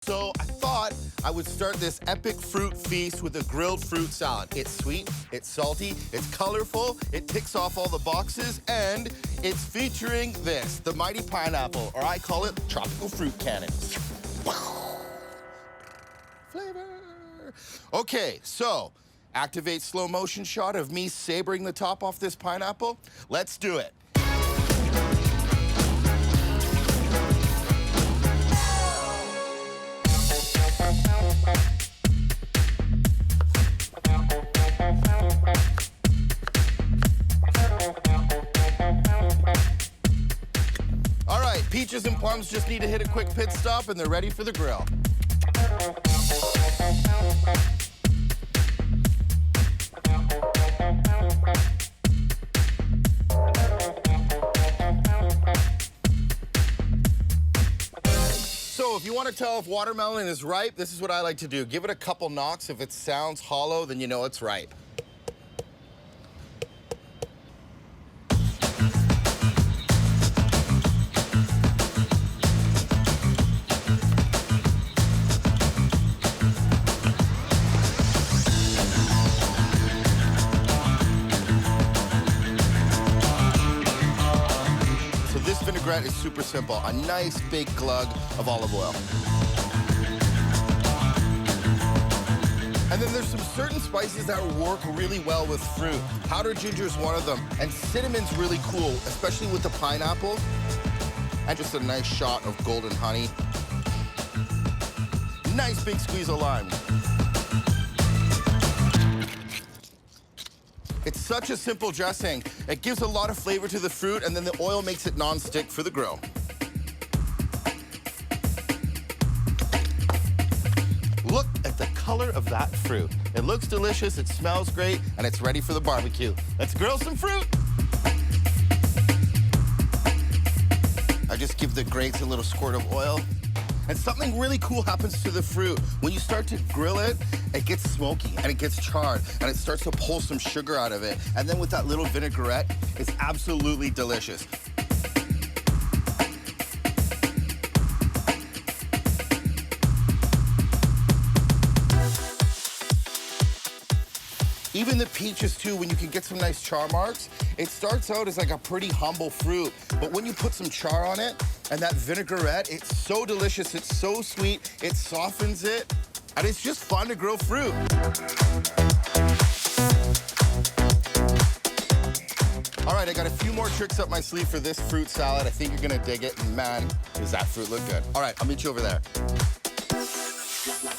So I thought I would start this epic fruit feast with a grilled fruit salad. It's sweet, it's salty, it's colorful, it ticks off all the boxes, and it's featuring this, the mighty pineapple, or I call it tropical fruit cannons. Flavor. Okay, so activate slow motion shot of me sabering the top off this pineapple. Let's do it. All right, peaches and plums just need to hit a quick pit stop and they're ready for the grill. So if you want to tell if watermelon is ripe, this is what I like to do. Give it a couple knocks. If it sounds hollow, then you know it's ripe. This vinaigrette is super simple. A nice big glug of olive oil. And then there's some certain spices that work really well with fruit. Powdered ginger is one of them. And cinnamon's really cool, especially with the pineapple. And just a nice shot of golden honey. Nice big squeeze of lime. It's such a simple dressing. It gives a lot of flavor to the fruit, and then the oil makes it non-stick for the grill. Look at the color of that fruit. It looks delicious, it smells great, and it's ready for the barbecue. Let's grill some fruit. I just give the grates a little squirt of oil. And something really cool happens to the fruit. When you start to grill it, it gets smoky and it gets charred and it starts to pull some sugar out of it. And then with that little vinaigrette, it's absolutely delicious. Even the peaches too, when you can get some nice char marks, it starts out as like a pretty humble fruit, but when you put some char on it and that vinaigrette, it's so delicious, it's so sweet, it softens it, and it's just fun to grill fruit. All right, I got a few more tricks up my sleeve for this fruit salad. I think you're gonna dig it, and man, does that fruit look good. All right, I'll meet you over there.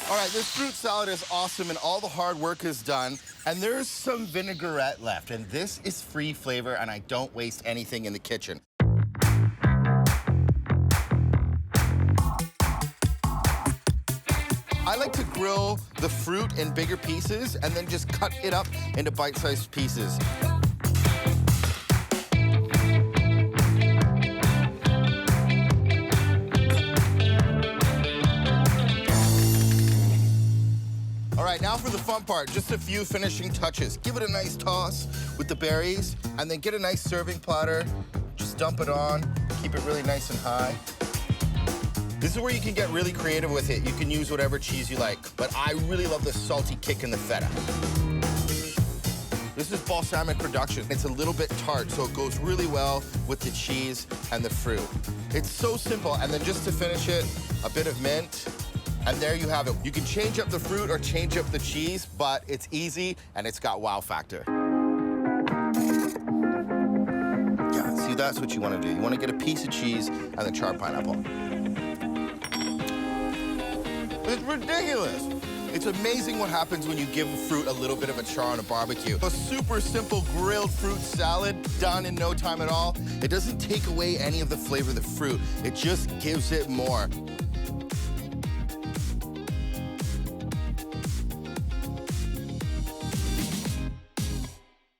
All right, this fruit salad is awesome and all the hard work is done. And there's some vinaigrette left. And this is free flavor and I don't waste anything in the kitchen. I like to grill the fruit in bigger pieces and then just cut it up into bite-sized pieces. All right, now for the fun part, just a few finishing touches. Give it a nice toss with the berries, and then get a nice serving platter. Just dump it on, keep it really nice and high. This is where you can get really creative with it. You can use whatever cheese you like, but I really love the salty kick in the feta. This is balsamic reduction. It's a little bit tart, so it goes really well with the cheese and the fruit. It's so simple, and then just to finish it, a bit of mint. And there you have it. You can change up the fruit or change up the cheese, but it's easy and it's got wow factor. Yeah, see, that's what you want to do. You want to get a piece of cheese and the charred pineapple. It's ridiculous. It's amazing what happens when you give fruit a little bit of a char on a barbecue. A super simple grilled fruit salad done in no time at all. It doesn't take away any of the flavor of the fruit. It just gives it more.